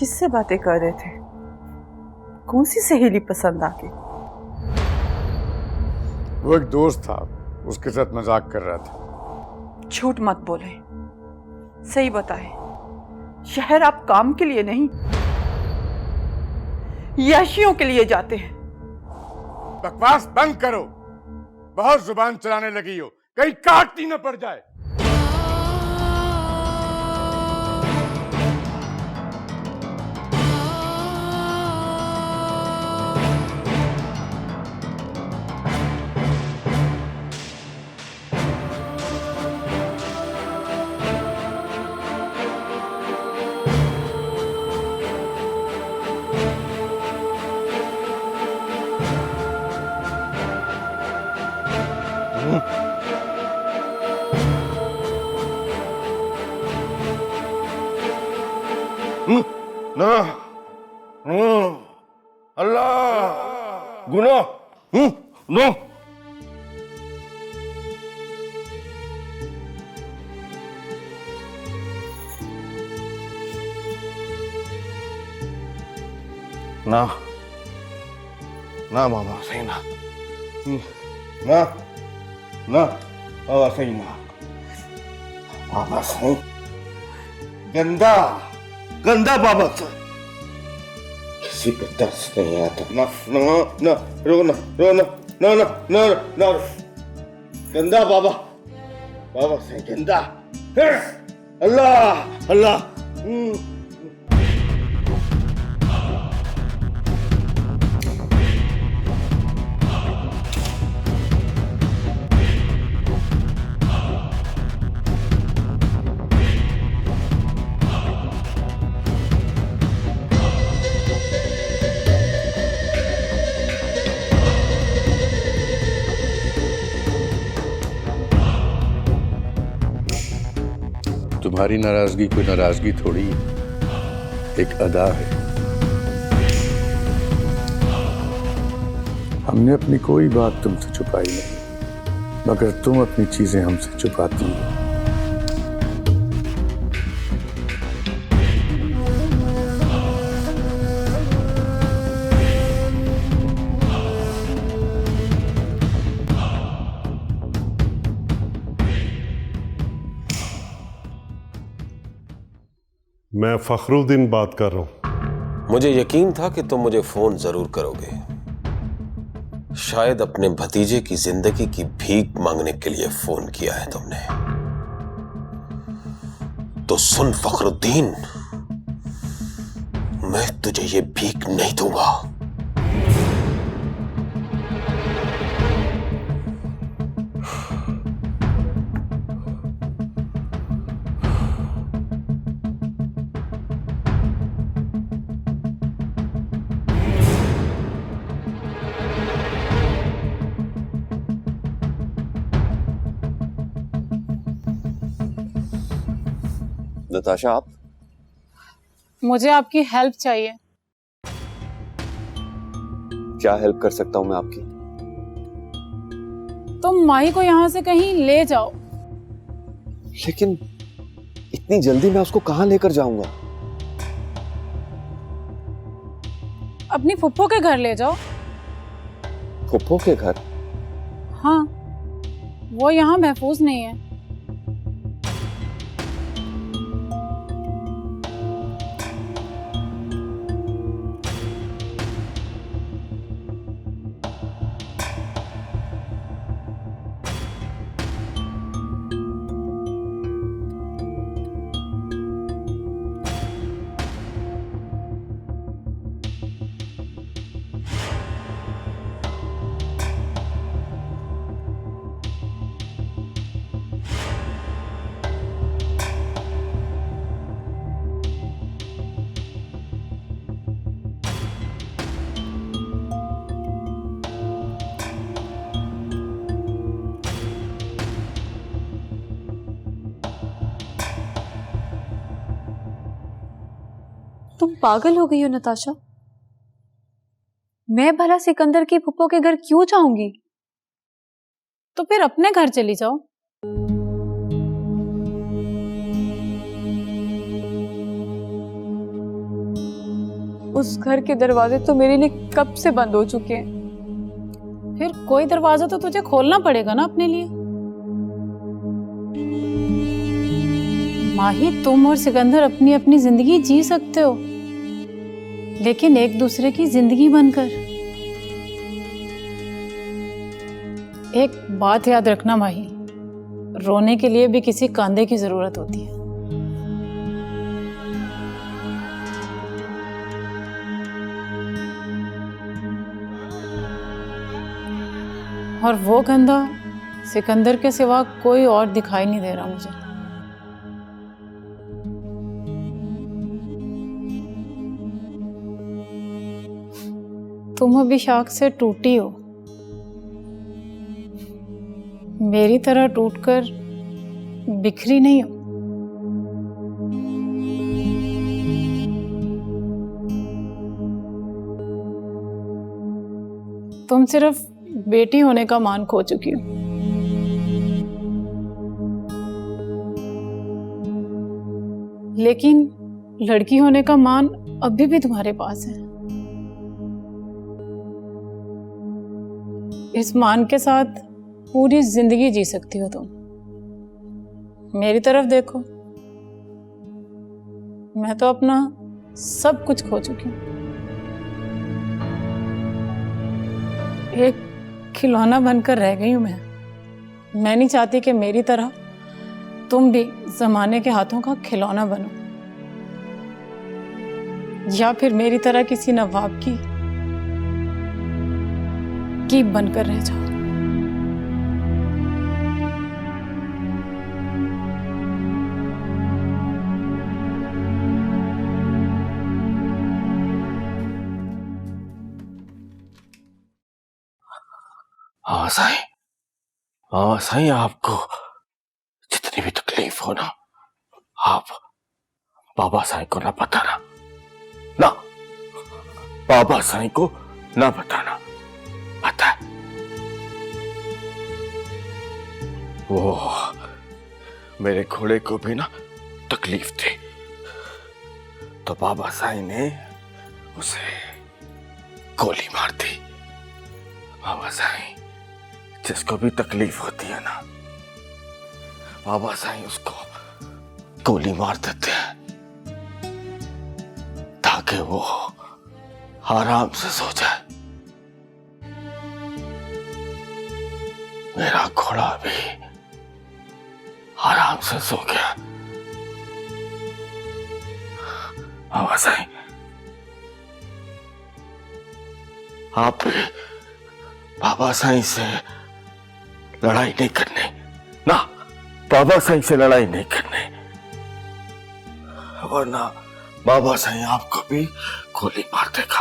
किससे बातें कर रहे थे? कौन सी सहेली पसंद आ गई? वो एक दोस्त था, उसके साथ मजाक कर रहा था। झूठ मत बोले, सही बताए। शहर आप काम के लिए नहीं, याशियों के लिए जाते हैं। बकवास बंद करो, बहुत जुबान चलाने लगी हो, कहीं काटती न पड़ जाए। ना अल्लाह गुना नो ना ना बाबा सही ना ना ना बाबा सही ना बाबा सही गंदा गंदा बाबा से किसी पे तरस नहीं आता। ना ना ना रोना रोना ना ना ना ना गंदा बाबा बाबा से गंदा अल्लाह अल्लाह तुम्हारी नाराजगी कोई नाराजगी थोड़ी है, एक अदा है। हमने अपनी कोई बात तुमसे छुपाई नहीं, मगर तुम अपनी चीजें हमसे छुपाती हो। मैं फखरुद्दीन बात कर रहा हूं। मुझे यकीन था कि तुम मुझे फोन जरूर करोगे। शायद अपने भतीजे की जिंदगी की भीख मांगने के लिए फोन किया है तुमने। तो सुन फखरुद्दीन, मैं तुझे ये भीख नहीं दूंगा। नताशा, आप? मुझे आपकी हेल्प चाहिए। क्या हेल्प कर सकता हूं मैं आपकी? तुम माही को यहां से कहीं ले जाओ। लेकिन इतनी जल्दी मैं उसको कहां लेकर जाऊंगा? अपनी फुप्पो के घर ले जाओ। फुप्पो के घर? हाँ, वो यहाँ महफूज नहीं है। तुम पागल हो गई हो नताशा? मैं भला सिकंदर की फुप्पो के घर क्यों जाऊंगी? तो फिर अपने घर चली जाओ। उस घर के दरवाजे तो मेरे लिए कब से बंद हो चुके हैं। फिर कोई दरवाजा तो तुझे खोलना पड़ेगा ना अपने लिए। माही, तुम और सिकंदर अपनी अपनी जिंदगी जी सकते हो, लेकिन एक दूसरे की जिंदगी बनकर। एक बात याद रखना माही, रोने के लिए भी किसी कांधे की जरूरत होती है। और वो कंधा सिकंदर के सिवा कोई और दिखाई नहीं दे रहा मुझे। तुम अभी शाख से टूटी हो, मेरी तरह टूटकर बिखरी नहीं हो। तुम सिर्फ बेटी होने का मान खो चुकी हो। लेकिन लड़की होने का मान अभी भी तुम्हारे पास है। इस मान के साथ पूरी जिंदगी जी सकती हो तुम। मेरी तरफ देखो, मैं तो अपना सब कुछ खो चुकी हूँ। एक खिलौना बनकर रह गई हूं मैं नहीं चाहती कि मेरी तरह तुम भी जमाने के हाथों का खिलौना बनो, या फिर मेरी तरह किसी नवाब की बनकर रह जाओ। हाँ साईं, हाँ साईं, आपको जितनी भी तकलीफ हो ना, आप बाबा साईं को ना बताना, ना बाबा साईं को ना बताना। पता है वो मेरे घोड़े को भी ना तकलीफ थी, तो बाबा साईं ने उसे गोली मार दी। बाबा साईं जिसको भी तकलीफ होती है ना, बाबा साईं उसको गोली मार देते हैं ताकि वो आराम से सो जाए। मेरा घोड़ा भी आराम से सो गया। बाबा साईं, आप भी बाबा साईं से लड़ाई नहीं करने, ना बाबा साईं से लड़ाई नहीं करने, वरना बाबा साईं आपको भी गोली मार देगा।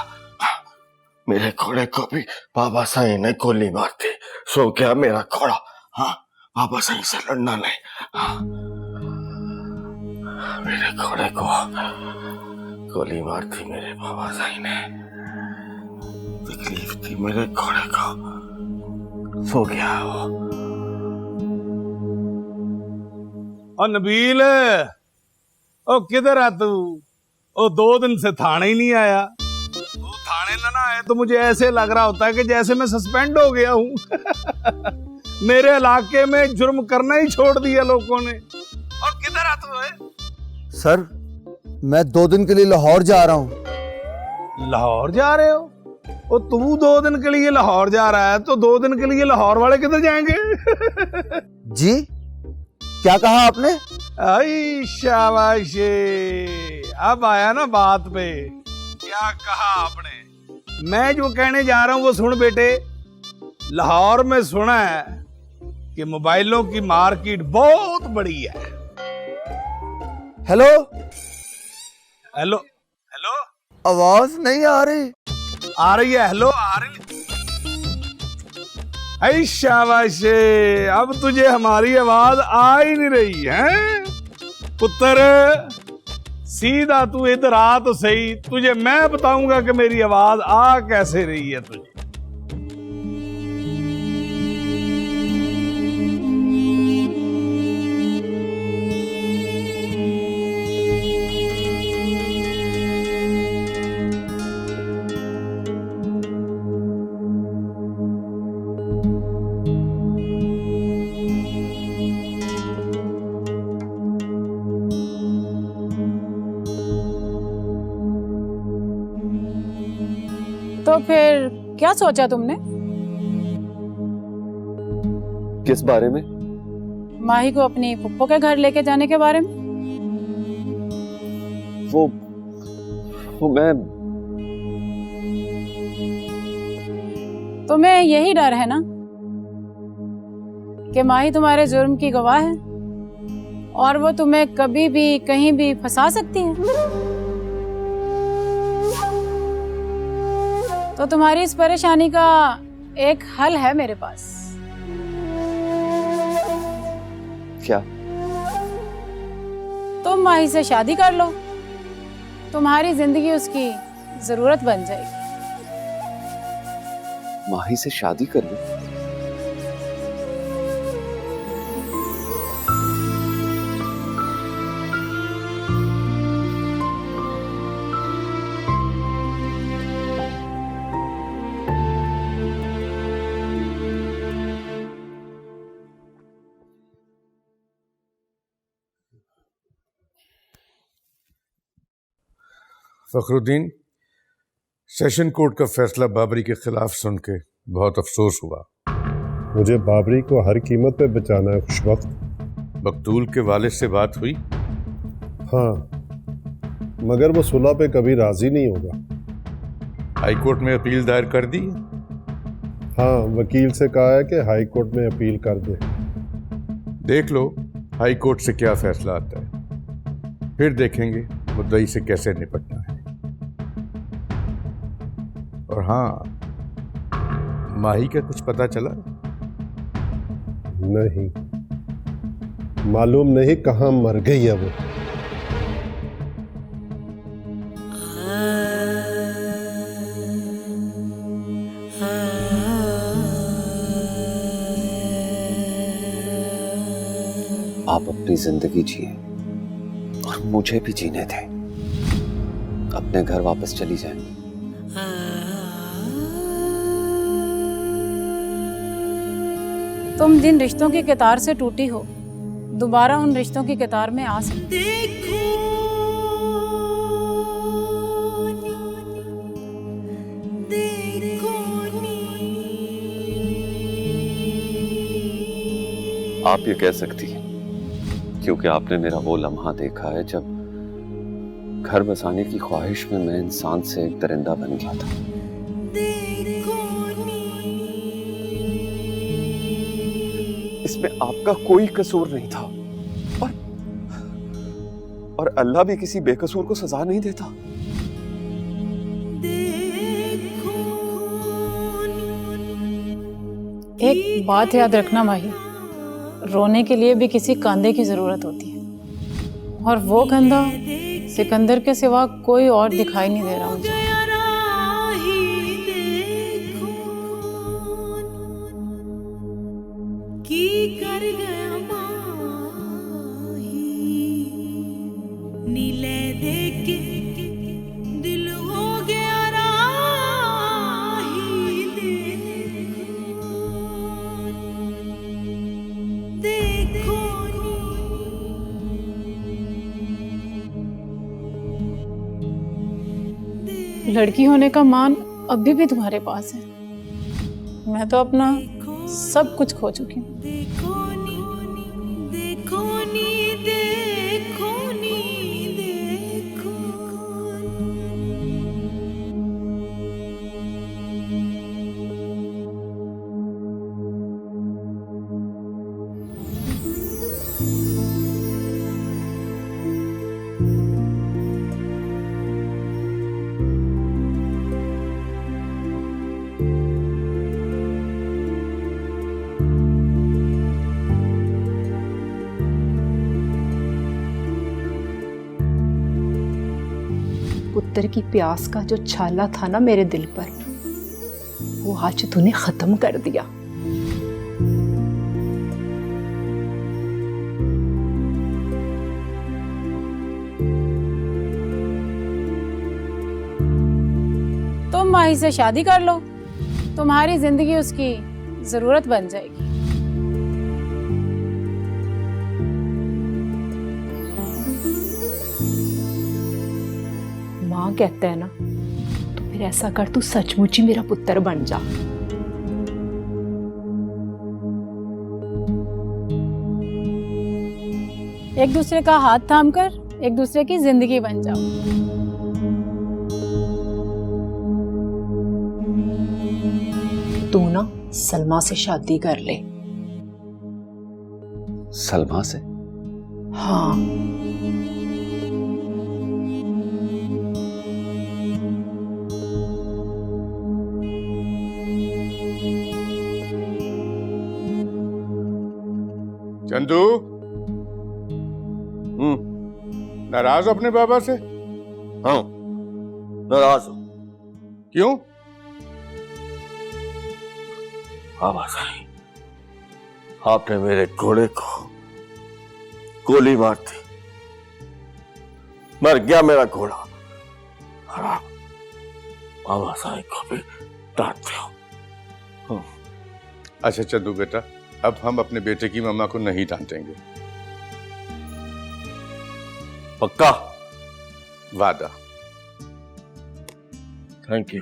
मेरे घोड़े को भी बाबा साईं ने गोली मार दी। सो गया मेरा घोड़ा। हाँ, बाबा साईं से लड़ना नहीं। हाँ, मेरे घोड़े को गोली मार दी मेरे बाबा साईं ने। तकलीफ थी मेरे घोड़े को, सो गया वो। ओ नबील, ओ किधर है तू? ओ 2 दिन से थाने ही नहीं आया। तू थाने ना आए तो मुझे ऐसे लग रहा होता है कि जैसे मैं सस्पेंड हो गया हूँ। मेरे इलाके में जुर्म करना ही छोड़ दिया लोगों ने। और किधर है तू? सर, मैं 2 दिन के लिए लाहौर जा रहा हूँ। लाहौर जा रहे हो? ओ तू 2 दिन के लिए लाहौर जा रहा है तो 2 दिन के लिए लाहौर वाले किधर जाएंगे? जी, क्या कहा आपने? आई शाबाशी, अब आया ना बात पे। क्या कहा आपने? मैं जो कहने जा रहा हूं वो सुन बेटे। लाहौर में सुना है कि मोबाइलों की मार्केट बहुत बड़ी है। हेलो हेलो हेलो, आवाज नहीं आ रही। आ रही है। हेलो, आ रही। ऐ शाबाशी, अब तुझे हमारी आवाज आ ही नहीं रही है पुत्र। सीधा तू इधर आ तो सही, तुझे मैं बताऊंगा कि मेरी आवाज आ कैसे रही है तुझे। फिर क्या सोचा तुमने? किस बारे में? माही को अपनी फुप्पो के घर लेके जाने के बारे में। वो मैं तुम्हें यही डर है ना कि माही तुम्हारे जुर्म की गवाह है और वो तुम्हें कभी भी कहीं भी फंसा सकती है। तो तुम्हारी इस परेशानी का एक हल है मेरे पास। क्या? तुम माही से शादी कर लो, तुम्हारी जिंदगी उसकी जरूरत बन जाएगी। माही से शादी कर लूं? फखरुद्दीन, सेशन कोर्ट का फैसला बाबरी के खिलाफ सुन के बहुत अफसोस हुआ। मुझे बाबरी को हर कीमत पे बचाना है खुशवक्त। बकतूल के वालिद से बात हुई? हाँ, मगर वो सुलह पे कभी राजी नहीं होगा। हाई कोर्ट में अपील दायर कर दी? हाँ, वकील से कहा है कि हाई कोर्ट में अपील कर दे। देख लो हाई कोर्ट से क्या फैसला आता है, फिर देखेंगे मुद्दई से कैसे निपटना है। और हाँ, माही का कुछ पता चला? नहीं, मालूम नहीं कहाँ मर गई है वो। आप अपनी जिंदगी जिए और मुझे भी जीने दें। अपने घर वापस चली जाएं। तुम जिन रिश्तों की कतार से टूटी हो, दोबारा उन रिश्तों की कतार में आ सकते। आप ये कह सकती हैं क्योंकि आपने मेरा वो लम्हा देखा है जब घर बसाने की ख्वाहिश में मैं इंसान से एक दरिंदा बन गया था। इसमें आपका कोई कसूर नहीं था और अल्लाह भी किसी बेकसूर को सजा नहीं देता। एक बात याद रखना माही, रोने के लिए भी किसी कंधे की जरूरत होती है और वो कंधा सिकंदर के सिवा कोई और दिखाई नहीं दे रहा मुझे। लड़की होने का मान अभी भी तुम्हारे पास है। मैं तो अपना सब कुछ खो चुकी हूँ। पुत्र की प्यास का जो छाला था ना मेरे दिल पर, वो आज तूने खत्म कर दिया। तुम माही से शादी कर लो, तुम्हारी जिंदगी उसकी जरूरत बन जाएगी। माँ कहते हैं ना, तो फिर फिर ऐसा कर, तू सचमुच ही मेरा पुत्र बन जा। एक दूसरे का हाथ थाम कर एक दूसरे की जिंदगी बन जाओ। तू ना सलमा से शादी कर ले। सलमा से? हाँ। चंदू, नाराज हो अपने बाबा से? हाँ, नाराज हूं। क्यों? बाबा साईं, आपने मेरे घोड़े को गोली मार दी, मर गया मेरा घोड़ा। और आप बाबा साईं को भी डांटते हो। अच्छा चंदू बेटा, अब हम अपने बेटे की मम्मा को नहीं डांटेंगे। पक्का? वादा। Thank you.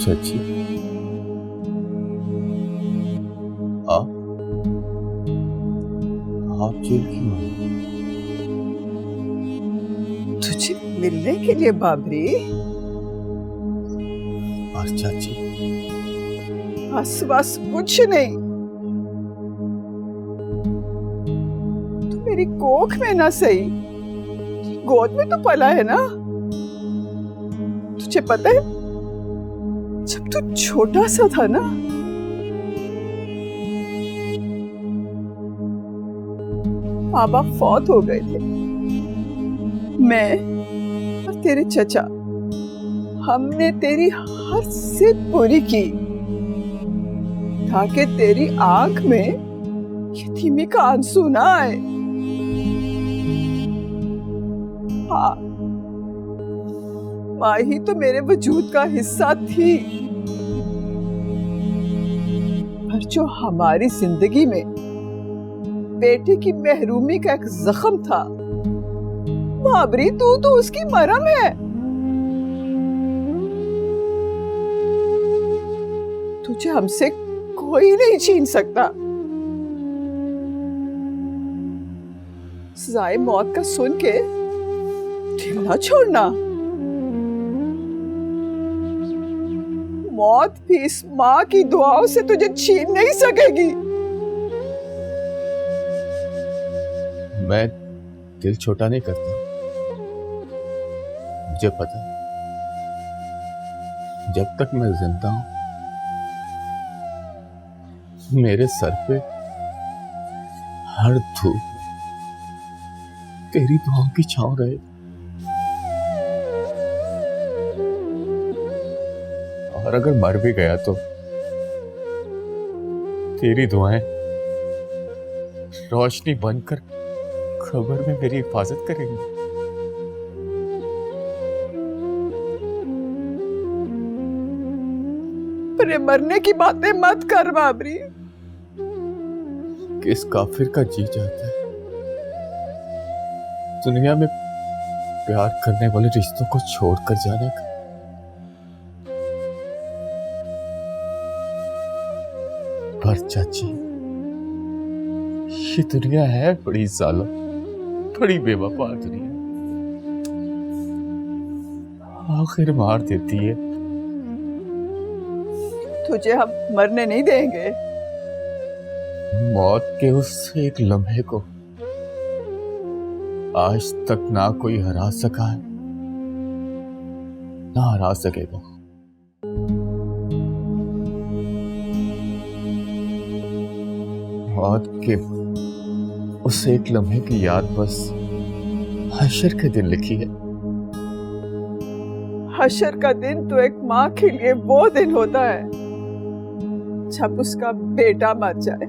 सच्ची? आप जेल क्यों आए? तुझे मिलने के लिए बाबरी? और चाची? बस कुछ नहीं। तू मेरी कोख में ना सही, गोद में तो पला है ना। तुझे पता है, जब तू छोटा सा था ना, माँ बाप फौत हो गए थे। मैं और तेरे चचा, हमने तेरी हर जिद पूरी की ताकि तेरी आंख में यतीमी का आंसू ना आए। हाँ, माँ ही तो मेरे वजूद का हिस्सा थी, पर जो हमारी जिंदगी में बेटे की महरूमी का एक जख्म था, बाबरी तू तो उसकी मरहम है। तुझे हमसे कोई नहीं छीन सकता। सजाए मौत का सुन के दिल ना छोड़ना। मौत भी इस माँ की दुआओं से तुझे छीन नहीं सकेगी। मैं दिल छोटा नहीं करता, मुझे पता है जब तक मैं जिंदा हूं मेरे सर पे हर धूप तेरी दुआओं की छांव रहे। और अगर मर भी गया तो तेरी दुआएं रोशनी बनकर खबर में मेरी हिफाजत करेंगी। पर मरने की बातें मत कर बाबरी। किस काफिर का जी जाता है दुनिया में प्यार करने वाले रिश्तों को छोड़कर जाने का। पर चाची, ये दुनिया है बड़ी जालिम, बड़ी बेवफा दुनिया, आखिर मार देती है। तुझे हम मरने नहीं देंगे। मौत के उस एक लम्हे को आज तक ना कोई हरा सका है, ना हरा सकेगा। मौत के उस एक लम्हे की याद बस हशर के दिन लिखी है। हशर का दिन तो एक माँ के लिए वो दिन होता है जब उसका बेटा मर जाए।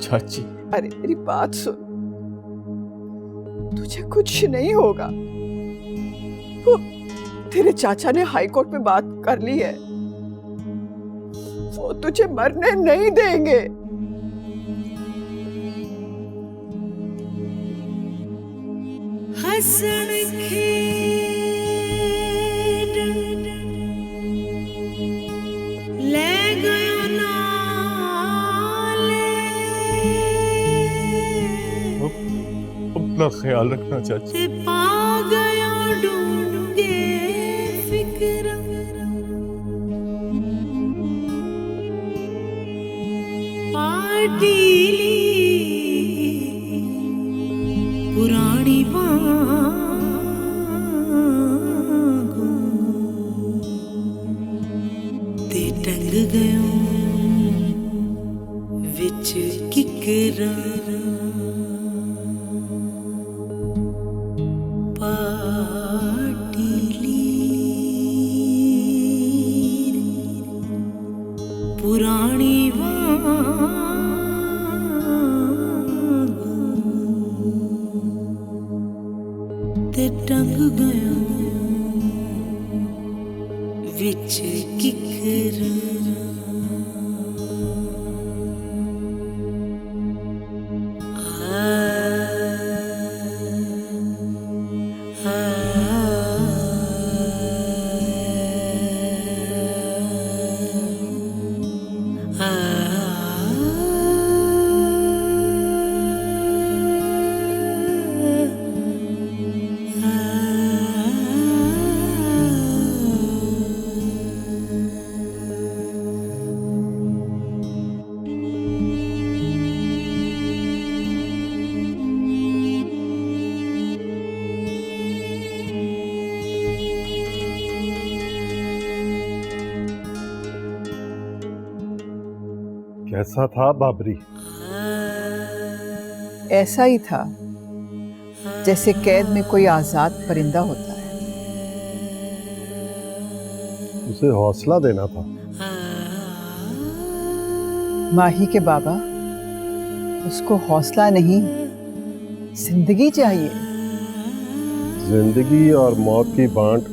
चाची, अरे मेरी बात सुन, तुझे कुछ नहीं होगा। वो तेरे चाचा ने हाई कोर्ट में बात कर ली है, वो तुझे मरने नहीं देंगे। हसन खेड ले गयो नाले। अपना ख्याल रखना चाची। पा गयो ढूंढे फिक्र पार्टी पुरानी मांगो ते टंग गयो विच किकरा। पुरानी ते टंग गया विच किकरा। कैसा था बाबरी? ऐसा ही था जैसे कैद में कोई आजाद परिंदा होता है। उसे हौसला देना था। माही के बाबा, उसको हौसला नहीं, जिंदगी चाहिए। जिंदगी और मौत की बांट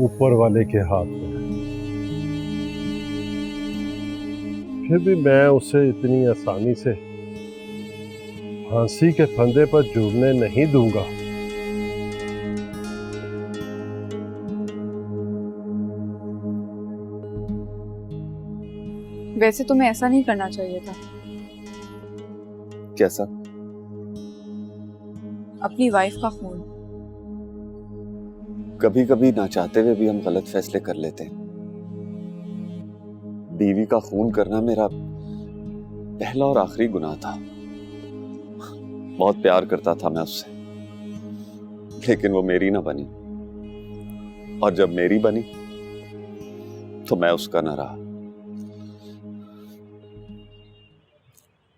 ऊपर वाले के हाथ में है। फिर भी मैं उसे इतनी आसानी से फांसी के फंदे पर जुड़ने नहीं दूंगा। वैसे तुम्हें ऐसा नहीं करना चाहिए था। कैसा? अपनी वाइफ का खून। कभी कभी ना चाहते हुए भी हम गलत फैसले कर लेते हैं। बीवी का खून करना मेरा पहला और आखिरी गुनाह था। बहुत प्यार करता था मैं उससे, लेकिन वो मेरी ना बनी, और जब मेरी बनी तो मैं उसका ना रहा।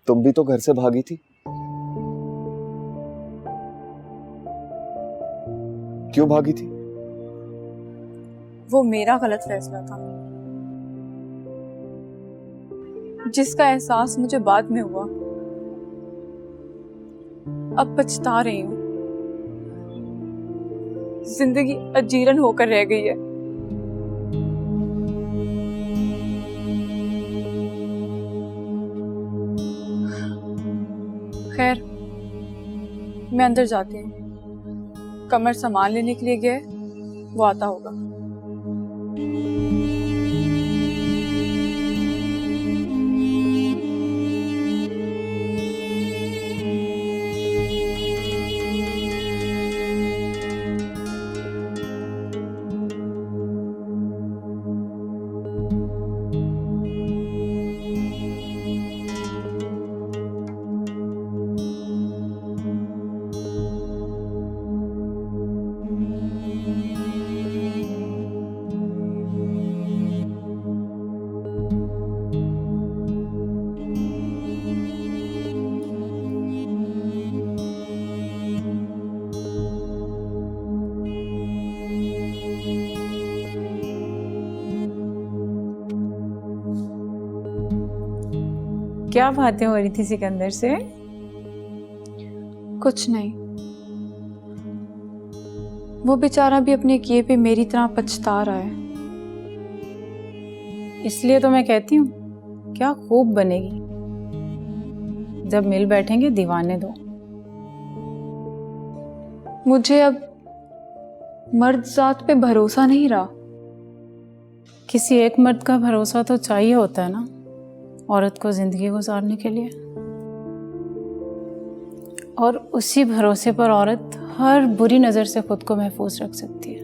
तुम भी तो घर से भागी थी, क्यों भागी थी? वो मेरा गलत फैसला था, जिसका एहसास मुझे बाद में हुआ। अब पछता रही हूं। जिंदगी अजीरन होकर रह गई है। खैर, मैं अंदर जाती हूँ। कमर सामान लेने के लिए गया है, वो आता होगा। क्या बातें हो रही थी सिकंदर से? कुछ नहीं, वो बेचारा भी अपने किए पे मेरी तरह पछता रहा है। इसलिए तो मैं कहती हूँ क्या खूब बनेगी। जब मिल बैठेंगे दीवाने दो। मुझे अब मर्द जात पे भरोसा नहीं रहा। किसी एक मर्द का भरोसा तो चाहिए होता है ना औरत को जिंदगी गुजारने के लिए, और उसी भरोसे पर औरत हर बुरी नजर से खुद को महफूज रख सकती है।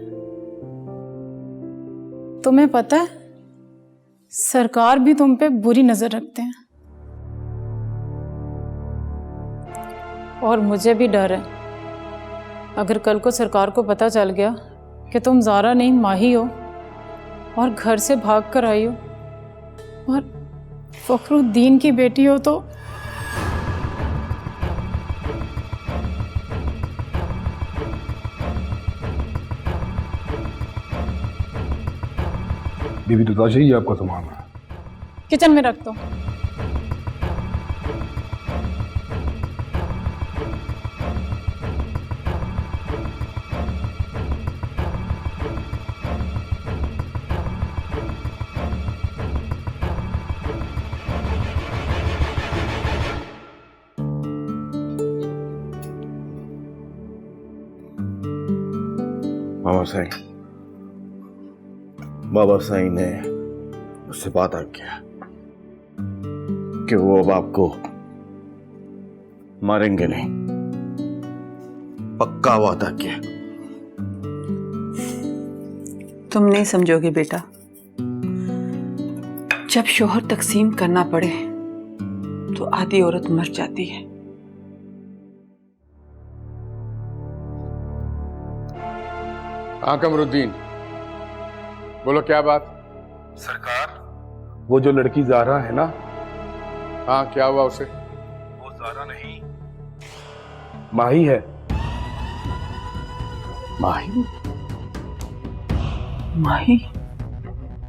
तुम्हें पता है सरकार भी तुम पे बुरी नजर रखते हैं, और मुझे भी डर है अगर कल को सरकार को पता चल गया कि तुम ज़ारा नहीं माही हो और घर से भाग कर आई हो और फखरुद्दीन की बेटी हो तो बीबी तो चाहिए आपको सामान। किचन में रख दो। बाबा साईं ने उससे वादा किया कि वो अब आपको मारेंगे नहीं, पक्का वादा किया। तुम नहीं समझोगे बेटा, जब शोहर तकसीम करना पड़े तो आधी औरत मर जाती है। हाँ कमरुद्दीन, बोलो क्या बात। सरकार, वो जो लड़की ज़ारा है ना, हाँ क्या हुआ उसे? वो ज़ारा नहीं माही है। माही? माही?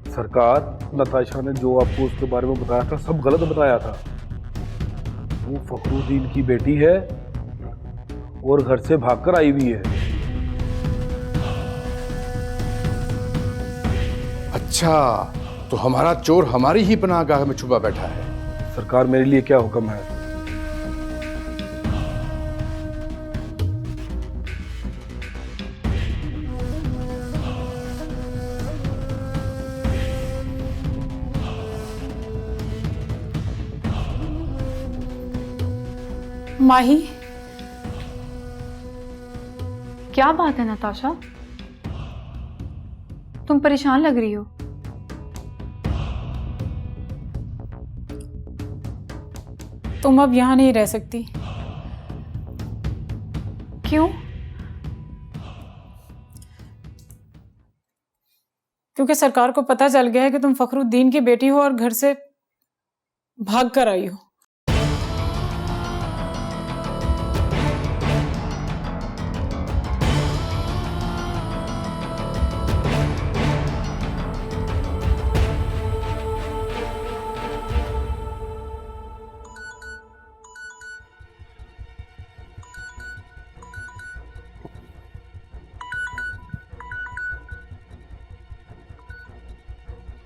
सरकार, नताशा ने जो आपको उसके बारे में बताया था सब गलत बताया था। वो फखरुद्दीन की बेटी है और घर से भागकर आई हुई है। अच्छा, तो हमारा चोर हमारी ही पनाहगाह में छुपा बैठा है। सरकार, मेरे लिए क्या हुक्म है? माही, क्या बात है नताशा, तुम परेशान लग रही हो। तुम अब यहां नहीं रह सकती। क्यों? क्योंकि सरकार को पता चल गया है कि तुम फखरुद्दीन की बेटी हो और घर से भाग कर आई हो।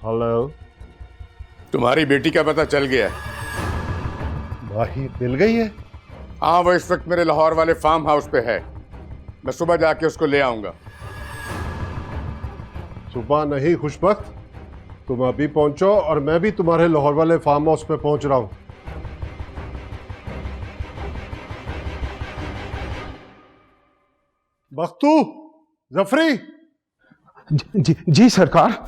हेलो, तुम्हारी बेटी का पता चल गया है? माही मिल गई है? हाँ, वो इस वक्त मेरे लाहौर वाले फार्म हाउस पे है। मैं सुबह जाके उसको ले आऊंगा। सुबह नहीं खुशबख्त, तुम अभी पहुंचो और मैं भी तुम्हारे लाहौर वाले फार्म हाउस पे पहुंच रहा हूं। बख्तू, जफरी। जी सरकार।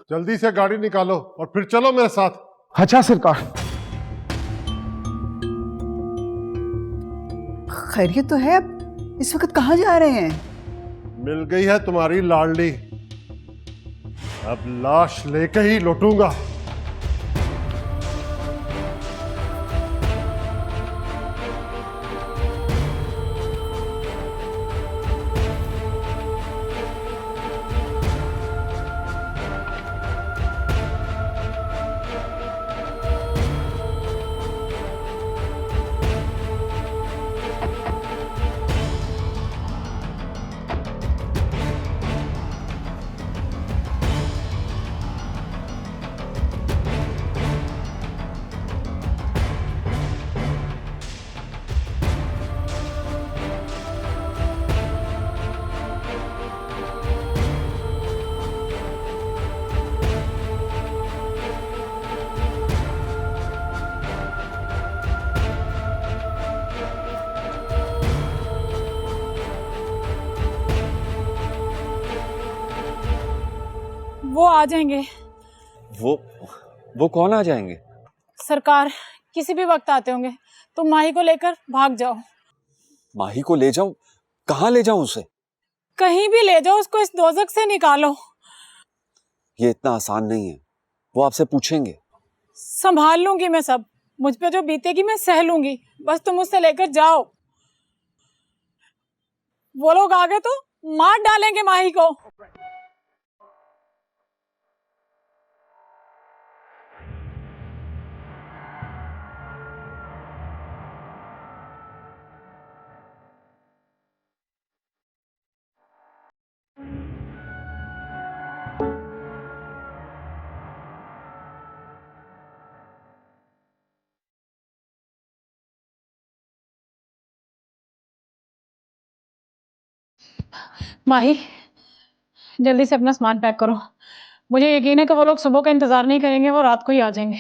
जल्दी से गाड़ी निकालो और फिर चलो मेरे साथ। अच्छा सरकार। खैरियत तो है? अब इस वक्त कहाँ जा रहे हैं? मिल गई है तुम्हारी लाडली, अब लाश लेके ही लौटूंगा। आ जाएंगे। वो कौन आ जाएंगे? सरकार किसी भी वक्त आते होंगे। तुम माही को लेकर भाग जाओ। माही को ले जाऊं? कहाँ ले जाऊं उसे? कहीं भी ले जाओ, उसको इस दोजख से निकालो। ये इतना आसान नहीं है, वो आपसे पूछेंगे। संभाल लूंगी मैं सब, मुझ पे जो बीतेगी मैं सह लूंगी, बस तुम उससे लेकर जाओ। वो लोग आ गए तो मार डालेंगे माही को। माही, जल्दी से अपना सामान पैक करो। मुझे यकीन है कि वो लोग सुबह का इंतजार नहीं करेंगे, वो रात को ही आ जाएंगे।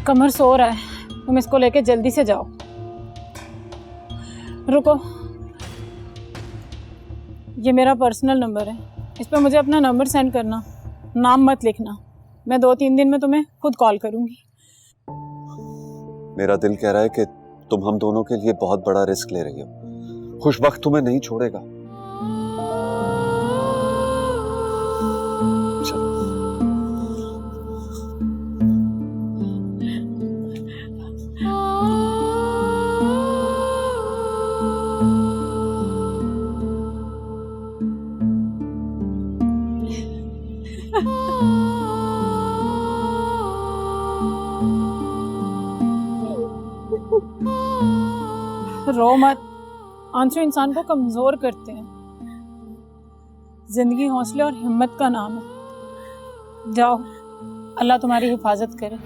कमर सो रहा है, तुम इसको लेके जल्दी से जाओ। रुको, ये मेरा पर्सनल नंबर है, इस पर मुझे अपना नंबर सेंड करना, नाम मत लिखना। मैं 2-3 दिन में तुम्हें खुद कॉल करूंगी। मेरा दिल कह रहा है कि तुम हम दोनों के लिए बहुत बड़ा रिस्क ले रही हो। खुशबख्त तुम्हें नहीं छोड़ेगा। रो मत, आंसू इंसान को कमजोर करते हैं। जिंदगी हौसले और हिम्मत का नाम है। जाओ, अल्लाह तुम्हारी हिफाजत करे।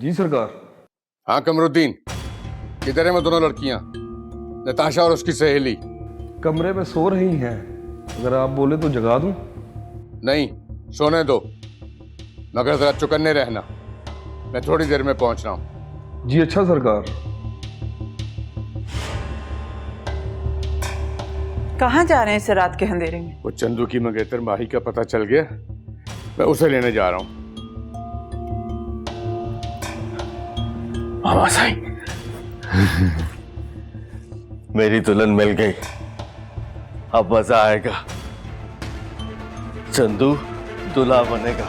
जी सरकार। हाँ कमरुद्दीन, किधर है वो दोनों लड़कियां, नताशा और उसकी सहेली? कमरे में सो रही हैं, अगर आप बोले तो जगा दूं? नहीं, सोने दो, मगर जरा चौकन्ने रहना, मैं थोड़ी देर में पहुंच रहा हूं। जी अच्छा सरकार। कहाँ जा रहे हैं इस रात के अंधेरे में? वो चंदू की मंगेतर माही का पता चल गया, मैं उसे लेने जा रहा हूं। बाबा साईं, मेरी दुल्हन मिल गई, अब मजा आएगा। चंदू दूल्हा बनेगा।